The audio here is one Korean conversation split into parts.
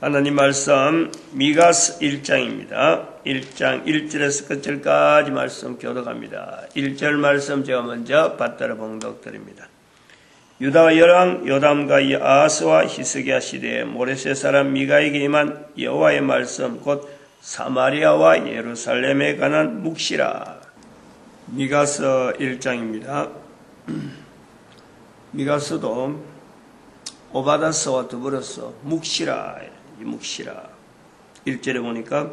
하나님 말씀 미가서 1장입니다. 1장 1절에서 끝절까지 말씀 교독합니다. 1절 말씀 제가 먼저 받들어 봉독드립니다. 유다 여왕 요담과 아하스와 히스기야 시대에 모레셋 사람 미가에게 임한 여호와의 말씀 곧 사마리아와 예루살렘에 관한 묵시라. 미가서 1장입니다. 미가서도 오바다서와 더불어서 묵시라, 묵시라. 1절에 보니까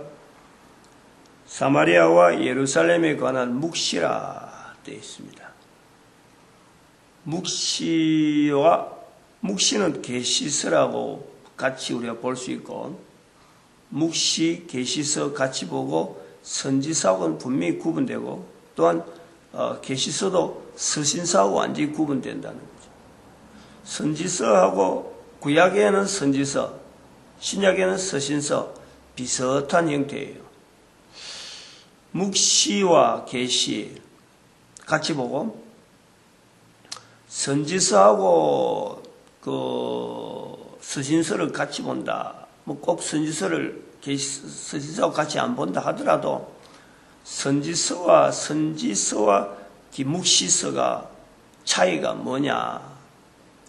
사마리아와 예루살렘에 관한 묵시라 되어 있습니다. 묵시는 계시서라고 같이 우리가 볼 수 있고, 묵시, 계시서 같이 보고 선지서하고는 분명히 구분되고, 또한 계시서도 서신서하고 완전히 구분된다는 거죠. 선지서하고 구약에는 선지서, 신약에는 서신서 비슷한 형태예요. 묵시와 계시 같이 보고 선지서하고 서신서를 같이 본다. 뭐 꼭 서신서하고 같이 안 본다 하더라도 선지서와 묵시서가 차이가 뭐냐,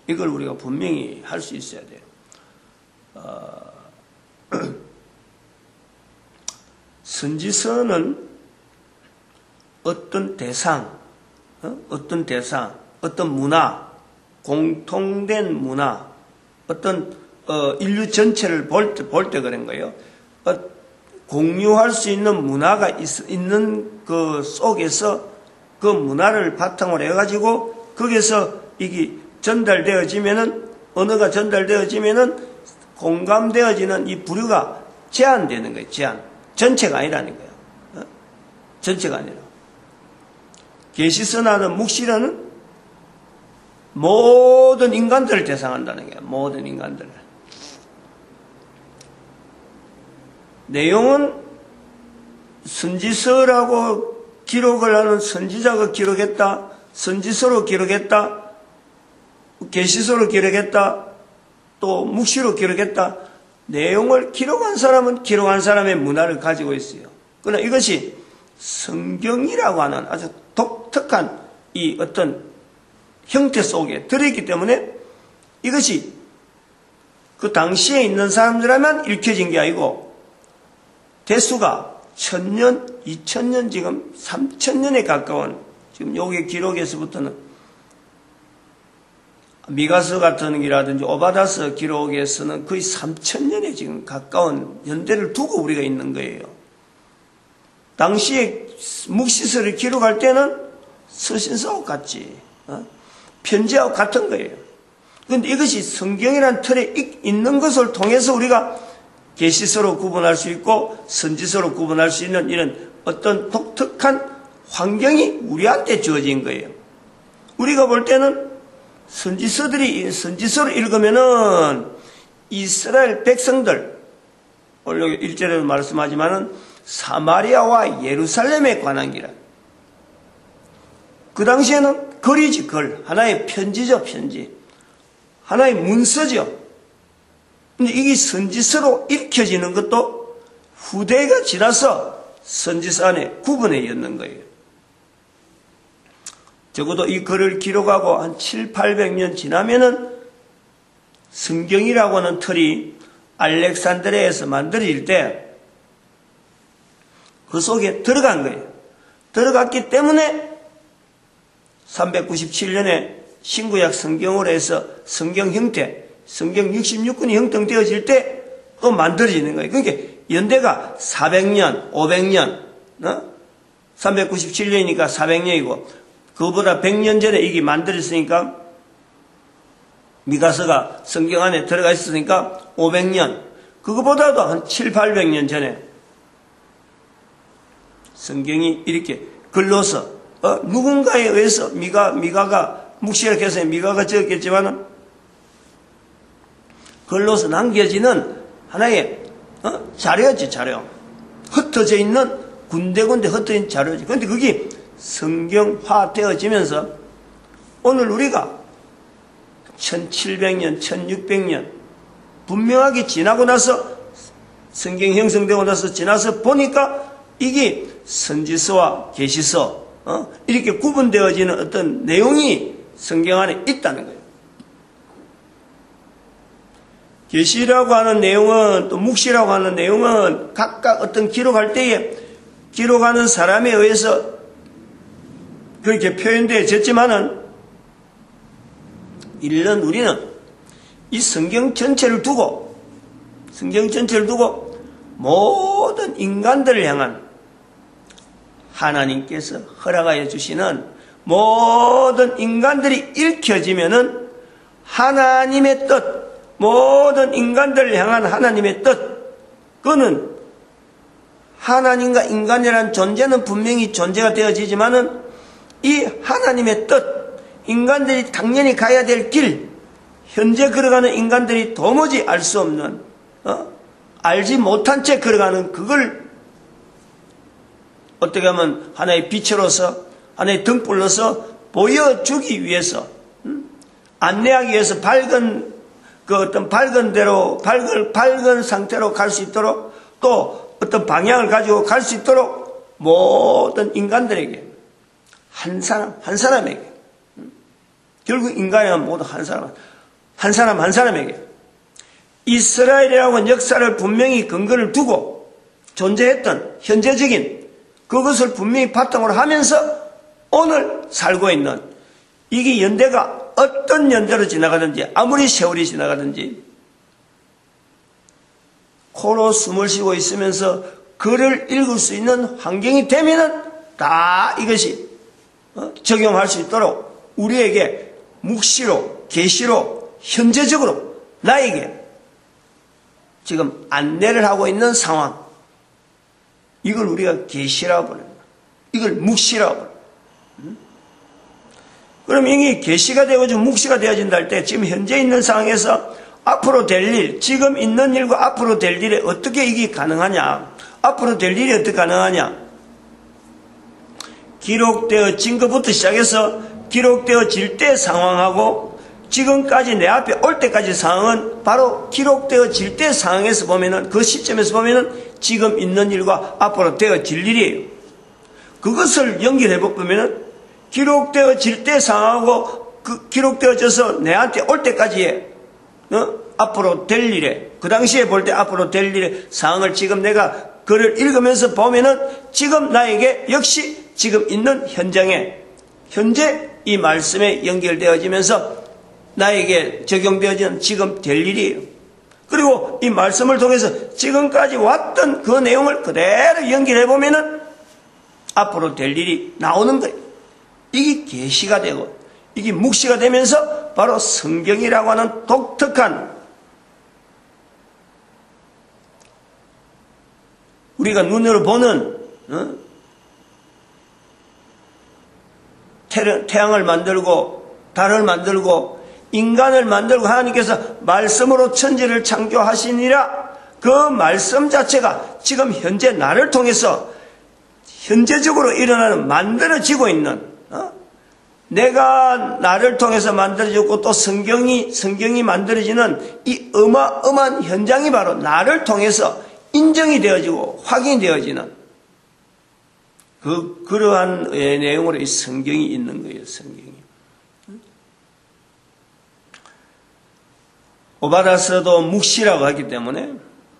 이걸 우리가 분명히 할 수 있어야 돼요. 선지서는 어떤 대상, 어떤 문화, 공통된 문화, 어떤 인류 전체를 볼 때 그런 거예요. 공유할 수 있는 문화가 있는 그 속에서 그 문화를 바탕으로 해가지고 거기서 이게 전달되어지면은, 언어가 전달되어지면은 공감되어지는 이 부류가 제한되는 거예요. 제한. 전체가 아니라는 거예요. 전체가 아니라. 계시서나 묵시라는 모든 인간들을 대상한다는 거예요. 모든 인간들을. 내용은 선지서라고 기록을 하는 선지자가 기록했다, 선지서로 기록했다, 계시서로 기록했다, 또 묵시로 기록했다. 내용을 기록한 사람은 기록한 사람의 문화를 가지고 있어요. 그러나 이것이 성경이라고 하는 아주 독특한 이 어떤 형태 속에 들어있기 때문에 이것이 그 당시에 있는 사람들에만 읽혀진 게 아니고 대수가 1000년, 2000년, 지금 3000년에 가까운, 지금 여기 기록에서부터는 미가서 같은 기라든지 오바다서 기록에서는 거의 3000년에 지금 가까운 연대를 두고 우리가 있는 거예요. 당시에 묵시서를 기록할 때는 서신서하고 같이, 편지하고 같은 거예요. 그런데 이것이 성경이라는 틀에 있는 것을 통해서 우리가 계시서로 구분할 수 있고 선지서로 구분할 수 있는 이런 어떤 독특한 환경이 우리한테 주어진 거예요. 우리가 볼 때는 선지서를 읽으면은 이스라엘 백성들, 원래 1절에도 말씀하지만은 사마리아와 예루살렘에 관한 기라. 그 당시에는 글이지, 글. 하나의 편지죠, 편지. 하나의 문서죠. 근데 이게 선지서로 읽혀지는 것도 후대가 지나서 선지서 안에 구분해 였는 거예요. 적어도 이 글을 기록하고 한 700~800년 지나면은 성경이라고 하는 틀이 알렉산드리아에서 만들어질 때 그 속에 들어간 거예요. 들어갔기 때문에 397년에 신구약 성경으로 해서 성경 형태, 성경 66권이 형성되어질 때 또 만들어지는 거예요. 그러니까 연대가 400년, 500년, 397년이니까 400년이고 그보다 100년 전에 이게 만들어졌으니까, 미가서가 성경 안에 들어가 있으니까 500년, 그거보다도 한 700~800년 전에 성경이 이렇게 글로서 누군가에 의해서 미가가 묵시를 해서 미가가 적었겠지만은 글로서 남겨지는 하나의 자료였지, 자료. 흩어져 있는 군데군데 흩어진 자료지. 그런데 그게 성경화되어지면서 오늘 우리가 1700년, 1600년 분명하게 지나고 나서 성경 형성되고 나서 지나서 보니까 이게 선지서와 계시서 이렇게 구분되어지는 어떤 내용이 성경 안에 있다는 거예요. 계시라고 하는 내용은 또 묵시라고 하는 내용은 각각 어떤 기록할 때에 기록하는 사람에 의해서 그렇게 표현되어졌지만은 이런 우리는 이 성경 전체를 두고 모든 인간들을 향한 하나님께서 허락하여 주시는 모든 인간들이 읽혀지면은 하나님의 뜻, 모든 인간들을 향한 하나님의 뜻, 그거는 하나님과 인간이라는 존재는 분명히 존재가 되어지지만은 이 하나님의 뜻, 인간들이 당연히 가야 될 길, 현재 걸어가는 인간들이 도무지 알 수 없는, 알지 못한 채 걸어가는 그걸 어떻게 하면 하나의 빛으로서, 하나의 등불로서 보여주기 위해서, 안내하기 위해서 밝은 대로, 밝은 상태로 갈 수 있도록 또 어떤 방향을 가지고 갈 수 있도록 모든 인간들에게 한 사람에게 결국 인간이란 모두 한 사람에게 이스라엘이라고 하는 역사를 분명히 근거를 두고 존재했던 현재적인 그것을 분명히 바탕으로 하면서 오늘 살고 있는 이게 연대가 어떤 연대로 지나가든지 아무리 세월이 지나가든지 코로 숨을 쉬고 있으면서 글을 읽을 수 있는 환경이 되면은 다 이것이 적용할 수 있도록 우리에게 묵시로 계시로 현재적으로 나에게 지금 안내를 하고 있는 상황, 이걸 우리가 계시라고 부릅니다. 이걸 묵시라고 부릅니다. 그럼 이게 계시가 되어지고 묵시가 되어진다 할 때 지금 현재 있는 상황에서 앞으로 될 일, 지금 있는 일과 앞으로 될 일에 어떻게 이게 가능하냐, 앞으로 될 일이 어떻게 가능하냐, 기록되어진 것부터 시작해서 기록되어질 때 상황하고 지금까지 내 앞에 올 때까지 상황은 바로 기록되어질 때 상황에서 보면은 그 시점에서 보면은 지금 있는 일과 앞으로 되어질 일이에요. 그것을 연결해 보면은 기록되어질 때 상황하고 그 기록되어져서 내한테 올 때까지의 앞으로 될 일에 그 당시에 볼 때 앞으로 될 일의 상황을 지금 내가 글을 읽으면서 보면은 지금 나에게 역시 지금 있는 현장에 현재 이 말씀에 연결되어지면서 나에게 적용되어지는 지금 될 일이에요. 그리고 이 말씀을 통해서 지금까지 왔던 그 내용을 그대로 연결해 보면은 앞으로 될 일이 나오는 거예요. 이게 계시가 되고 이게 묵시가 되면서 바로 성경이라고 하는 독특한 우리가 눈으로 보는 태양을 만들고 달을 만들고 인간을 만들고 하나님께서 말씀으로 천지를 창조하시니라, 그 말씀 자체가 지금 현재 나를 통해서 현재적으로 일어나는 만들어지고 있는 내가 나를 통해서 만들어졌고 또 성경이 만들어지는 이 어마어마한 현장이 바로 나를 통해서 인정이 되어지고 확인이 되어지는 그러한 내용으로 이 성경이 있는 거예요. 성경이. 오바다서도 묵시라고 하기 때문에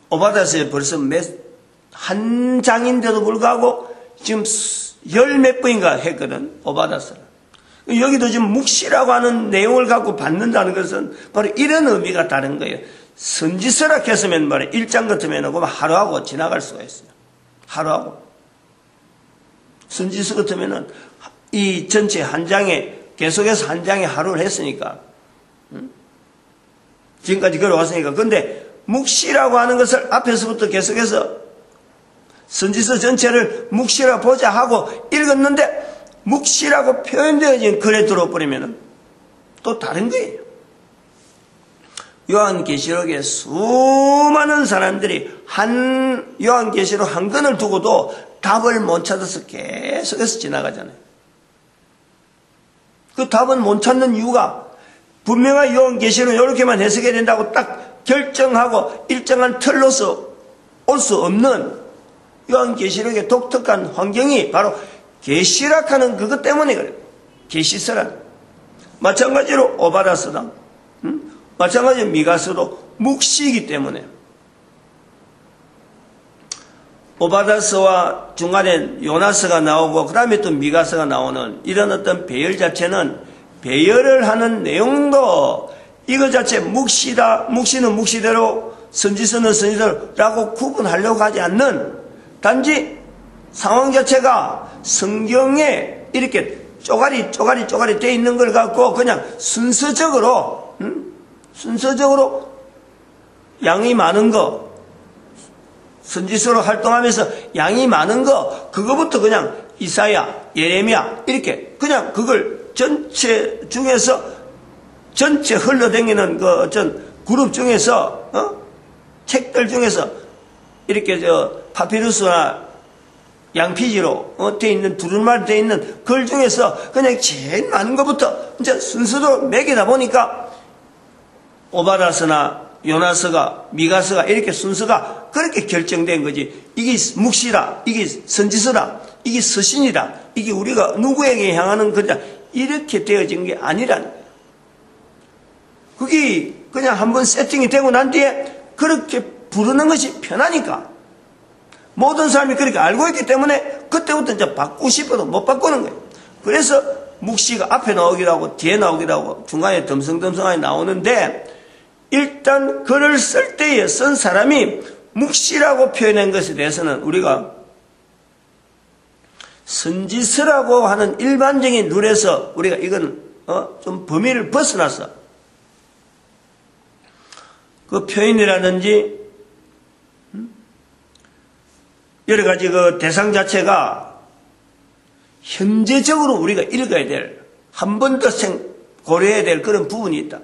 오바다서에 벌써 한 장인데도 불구하고 지금 열 몇 번인가 했거든. 오바다서는. 여기도 지금 묵시라고 하는 내용을 갖고 받는다는 것은 바로 이런 의미가 다른 거예요. 선지서라 했으면 말이에요. 1장 같으면 하루하고 지나갈 수가 있어요. 하루하고. 선지서 같으면은 이 전체 한 장에 계속해서 한 장에 하루를 했으니까 지금까지 걸어왔으니까. 근데 묵시라고 하는 것을 앞에서부터 계속해서 선지서 전체를 묵시라 보자 하고 읽었는데 묵시라고 표현되어진 글에 들어버리면 또 다른 거예요. 요한계시록에 수많은 사람들이 요한계시록 한 권을 두고도 답을 못 찾아서 계속해서 지나가잖아요. 그 답은 못 찾는 이유가 분명한 요한계시록은 이렇게만 해석해야 된다고 딱 결정하고 일정한 틀로서 올 수 없는 요한계시록의 독특한 환경이 바로 계시락하는 그것 때문에 그래요. 계시서란. 마찬가지로 오바다스다. 마찬가지로 미가서도 묵시이기 때문에. 오바다스와 중간에 요나스가 나오고 그 다음에 또 미가서가 나오는 이런 어떤 배열 자체는 배열을 하는 내용도 이거 자체 묵시다, 묵시는 묵시대로, 선지서는 선지서라고 구분하려고 하지 않는 단지 상황 자체가 성경에 이렇게 쪼가리 돼 있는 걸 갖고 그냥 순서적으로 양이 많은 거, 선지서로 활동하면서 양이 많은 거, 그거부터 그냥 이사야, 예레미야 이렇게 그냥 그걸 전체 중에서 전체 흘러다니는 그 어떤 그룹 중에서 책들 중에서 이렇게 파피루스나 양피지로 돼 있는 두루마리 돼 있는 글 중에서 그냥 제일 많은 것부터 이제 순서로 매기다 보니까 오바다스나 요나서가 미가서가 이렇게 순서가 그렇게 결정된 거지. 이게 묵시라, 이게 선지서라, 이게 서신이다, 이게 우리가 누구에게 향하는 거다 이렇게 되어진 게 아니라는 거예요. 그게 그냥 한번 세팅이 되고 난 뒤에 그렇게 부르는 것이 편하니까 모든 사람이 그렇게 알고 있기 때문에 그때부터 이제 바꾸고 싶어도 못 바꾸는 거예요. 그래서 묵시가 앞에 나오기도 하고 뒤에 나오기도 하고 중간에 덤성덤성하게 나오는데 일단 글을 쓸 때에 쓴 사람이 묵시라고 표현한 것에 대해서는 우리가 선지서라고 하는 일반적인 눈에서 우리가 이건 좀 범위를 벗어나서 그 표현이라든지 여러 가지 그 대상 자체가 현재적으로 우리가 읽어야 될, 한 번 더 고려해야 될 그런 부분이 있다.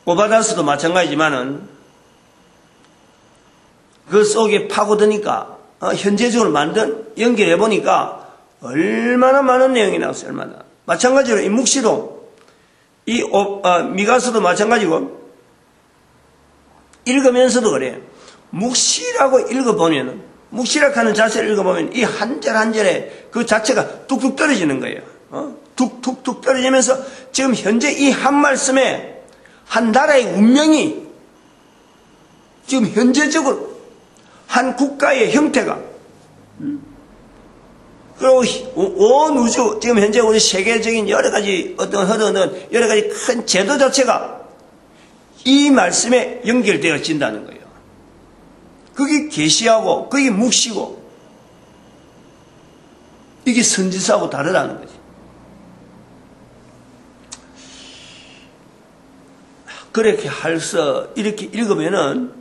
오바다스도 마찬가지지만은 그 속에 파고드니까 현재적으로 연결해 보니까 얼마나 많은 내용이 나왔어요. 얼마나. 마찬가지로 이 묵시도 미가서도 마찬가지고 읽으면서도 그래요. 묵시라고 읽어보면은 묵시라고 하는 자세를 읽어보면 이 한 절 한 절에 그 자체가 뚝뚝 떨어지는 거예요. 툭툭툭 떨어지면서 지금 현재 이 한 말씀에 한 나라의 운명이 지금 현재적으로 한 국가의 형태가 그리고 온 우주 지금 현재 우리 세계적인 여러 가지 어떤 흐르는 여러 가지 큰 제도 자체가 이 말씀에 연결되어진다는 거예요. 그게 계시하고 그게 묵시고 이게 선지서하고 다르다는 거지. 그렇게 이렇게 읽으면은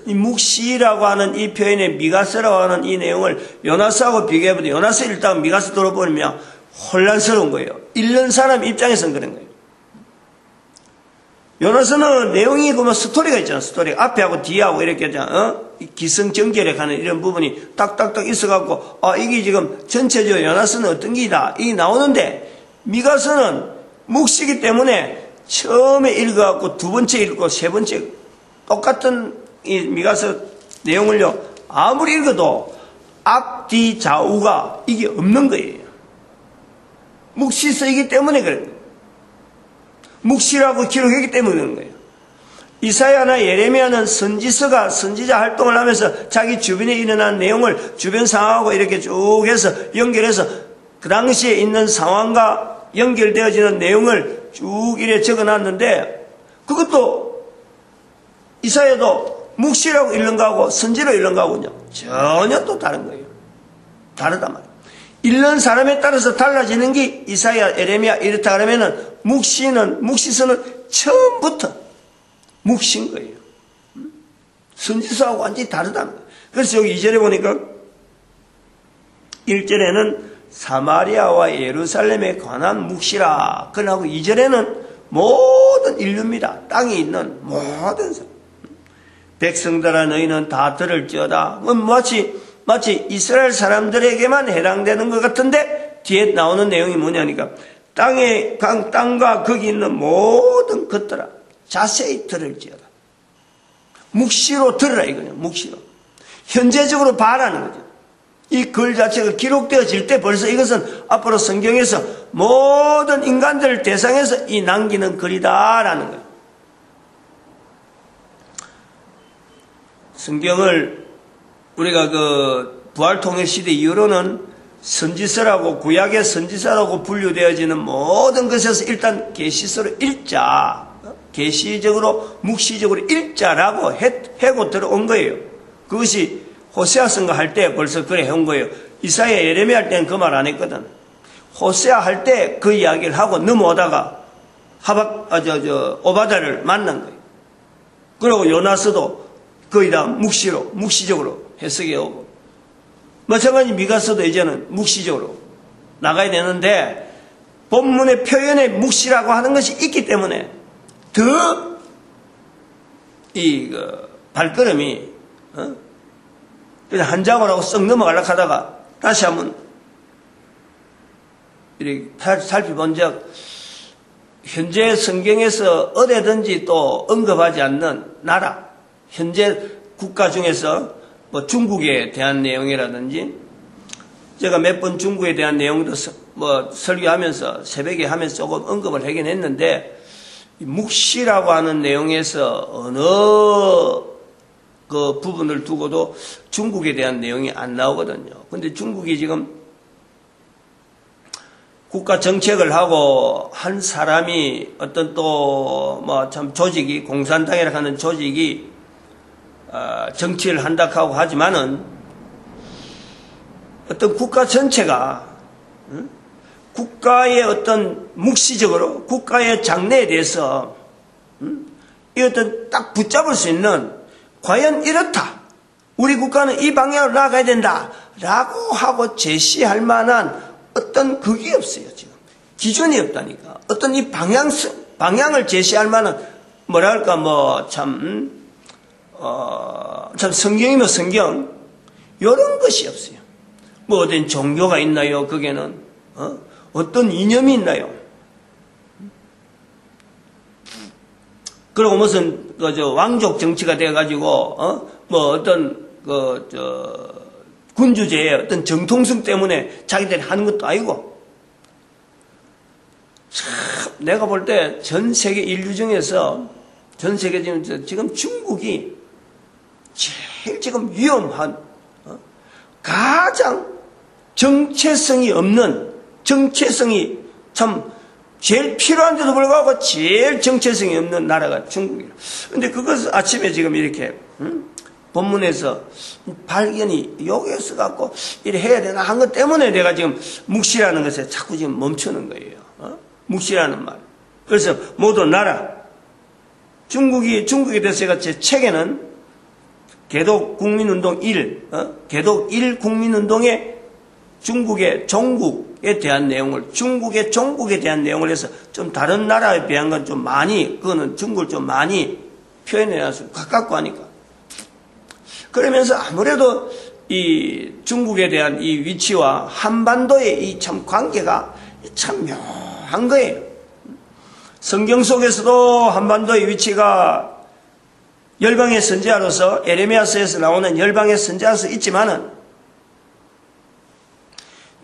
이 묵시라고 하는 이 표현의 미가서라고 하는 이 내용을 요나서하고 비교해보면 요나서 읽다가 미가서 들어보면 혼란스러운 거예요. 읽는 사람 입장에서는 그런 거예요. 요나서는 내용이 그러면 스토리가 있잖아. 스토리 앞에하고 뒤하고 이렇게 기승전결에 가는 이런 부분이 딱딱딱 있어갖고 이게 지금 전체적으로 요나서는 어떤 게다 이게 나오는데 미가서는 묵시기 때문에 처음에 읽어갖고 두 번째 읽고 세 번째 똑같은 이 미가서 내용을요 아무리 읽어도 앞뒤 좌우가 이게 없는 거예요. 묵시서이기 때문에 그런 거예요. 묵시라고 기록했기 때문에 그런 거예요. 이사야나 예레미야는 선지자 활동을 하면서 자기 주변에 일어난 내용을 주변 상황하고 이렇게 쭉 해서 연결해서 그 당시에 있는 상황과 연결되어지는 내용을 쭉 이래 적어놨는데 그것도 이사야도 묵시라고 읽는 거하고 선지로 읽는 거하고요 전혀 또 다른 거예요. 다르단 말이에요. 읽는 사람에 따라서 달라지는 게 이사야, 예레미야 이렇다 그러면은 묵시서는 처음부터 묵시인 거예요. 선지서하고 완전히 다르다는 거예요. 그래서 여기 2절에 보니까 1절에는 사마리아와 예루살렘에 관한 묵시라. 그러고 2절에는 모든 인류입니다. 땅에 있는 모든 사람. 백성들아 너희는 다 들을지어다. 마치 이스라엘 사람들에게만 해당되는 것 같은데 뒤에 나오는 내용이 뭐냐니까 땅과 거기 있는 모든 것들아 자세히 들을지어다. 묵시로 들으라 이거냐. 묵시로. 현재적으로 봐라는 거죠. 이 글 자체가 기록되어질 때 벌써 이것은 앞으로 성경에서 모든 인간들을 대상해서 이 남기는 글이다라는 거예요. 성경을 우리가 그 부활통일시대 이후로는 선지서라고 구약의 선지서라고 분류되어지는 모든 것에서 일단 계시서로 일자, 계시적으로 묵시적으로 일자라고 해고 들어온 거예요. 그것이 호세아서인가 할 때 벌써 그래 해온 거예요. 이사야 예레미야 할 때는 그 말 안 했거든. 호세아 할 때 그 이야기를 하고 넘어오다가 오바다를 만난 거예요. 그리고 요나서도 거의 다 묵시적으로 해석해 오고. 마찬가지 미가서도 이제는 묵시적으로 나가야 되는데 본문의 표현에 묵시라고 하는 것이 있기 때문에 더 발걸음이 그냥 한 장을 하고 썩 넘어가려고 하다가 다시 한번 이렇게 살펴본 적 현재 성경에서 어디든지 또 언급하지 않는 나라 현재 국가 중에서 뭐 중국에 대한 내용이라든지 제가 몇 번 중국에 대한 내용도 뭐 설교하면서 새벽에 하면서 조금 언급을 하긴 했는데 묵시라고 하는 내용에서 어느 그 부분을 두고도 중국에 대한 내용이 안 나오거든요. 근데 중국이 지금 국가 정책을 하고 한 사람이 어떤 또 뭐 참 조직이 공산당이라고 하는 조직이 정치를 한다고 하지만은 어떤 국가 전체가 국가의 어떤 묵시적으로 국가의 장래에 대해서 이 어떤 딱 붙잡을 수 있는 과연 이렇다. 우리 국가는 이 방향으로 나아가야 된다. 라고 하고 제시할 만한 어떤 그게 없어요, 지금. 기준이 없다니까. 어떤 이 방향을 제시할 만한, 뭐랄까, 참 성경이면 성경. 요런 것이 없어요. 뭐 어떤 종교가 있나요, 거기에는? 어떤 이념이 있나요? 그리고 무슨 왕족 정치가 돼가지고 뭐 어떤 군주제의 어떤 정통성 때문에 자기들이 하는 것도 아니고 참 내가 볼 때 전 세계 인류 중에서 전 세계 지금 중국이 제일 지금 위험한 가장 정체성이 없는 정체성이 참 제일 필요한데도 불구하고 제일 정체성이 없는 나라가 중국이에요. 근데 그것을 아침에 지금 이렇게 본문에서 발견이 여기에서 갖고 이래 해야 되나 한 것 때문에 내가 지금 묵시라는 것에 자꾸 지금 멈추는 거예요. 묵시라는 말. 그래서 모든 나라 중국에 대해서 제가 제 책에는 개독 국민운동 1, 개독 1 국민운동의 중국의 종국에 대한 내용을, 중국의 종국에 대한 내용을 해서 좀 다른 나라에 비한 건 좀 많이, 그거는 중국을 좀 많이 표현해놨어요. 가깝고 하니까. 그러면서 아무래도 이 중국에 대한 이 위치와 한반도의 이 참 관계가 참 묘한 거예요. 성경 속에서도 한반도의 위치가 열방의 선지자로서 에레미야서에서 나오는 열방의 선지자로서 있지만은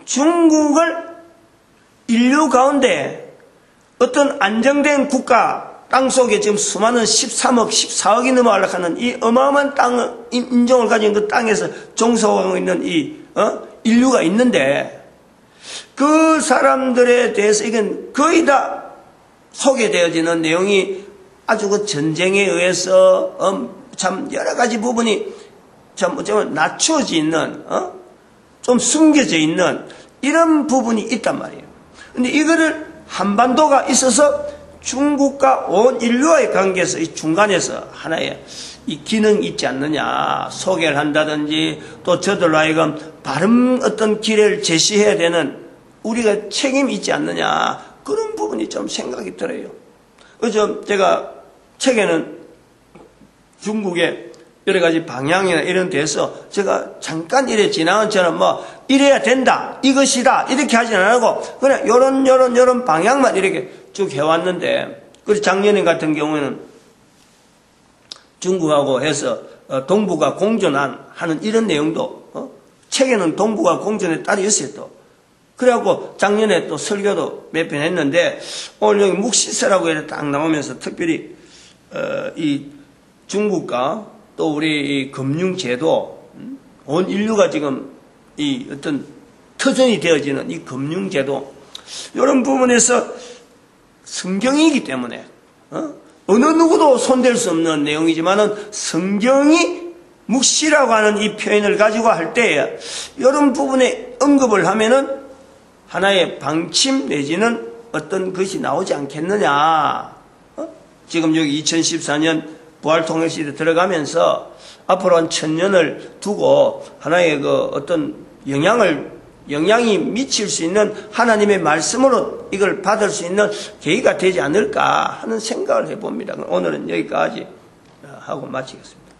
중국을 인류 가운데 어떤 안정된 국가 땅속에 지금 수많은 13억, 14억이 넘어가려고 하는 이 어마어마한 땅, 인종을 가진 그 땅에서 종속하고 있는 이 인류가 있는데 그 사람들에 대해서 이건 거의 다 소개되어지는 내용이 아주 그 전쟁에 의해서 참 여러 가지 부분이 참 어쩌면 낮추어져 있는 좀 숨겨져 있는 이런 부분이 있단 말이에요. 근데 이거를 한반도가 있어서 중국과 온 인류와의 관계에서 이 중간에서 하나의 이 기능이 있지 않느냐 소개를 한다든지 또 저들로 하여금 바른 어떤 길을 제시해야 되는 우리가 책임이 있지 않느냐 그런 부분이 좀 생각이 들어요. 그래서 제가 책에는 중국의 여러 가지 방향이나 이런 데서 제가 잠깐 이래 지나간 처럼 뭐 이래야 된다, 이것이다 이렇게 하진 않고 그냥 요런 방향만 이렇게 쭉 해왔는데, 그래서 작년에 같은 경우에는 중국하고 해서 동북아 공존하는 이런 내용도 책에는 동북아 공존에 따로 있어요 또. 그래갖고 작년에 또 설교도 몇 편 했는데 오늘 여기 묵시세라고 이렇게 딱 나오면서 특별히 이 중국과 또 우리 이 금융제도, 온 인류가 지금 이 어떤 터전이 되어지는 이 금융제도, 이런 부분에서 성경이기 때문에 어느 누구도 손댈 수 없는 내용이지만은 성경이 묵시라고 하는 이 표현을 가지고 할 때에 이런 부분에 언급을 하면은 하나의 방침 내지는 어떤 것이 나오지 않겠느냐. 지금 여기 2014년 부활통일시대 들어가면서 앞으로 한 1000년을 두고 하나의 그 어떤 영향이 미칠 수 있는 하나님의 말씀으로 이걸 받을 수 있는 계기가 되지 않을까 하는 생각을 해봅니다. 오늘은 여기까지 하고 마치겠습니다.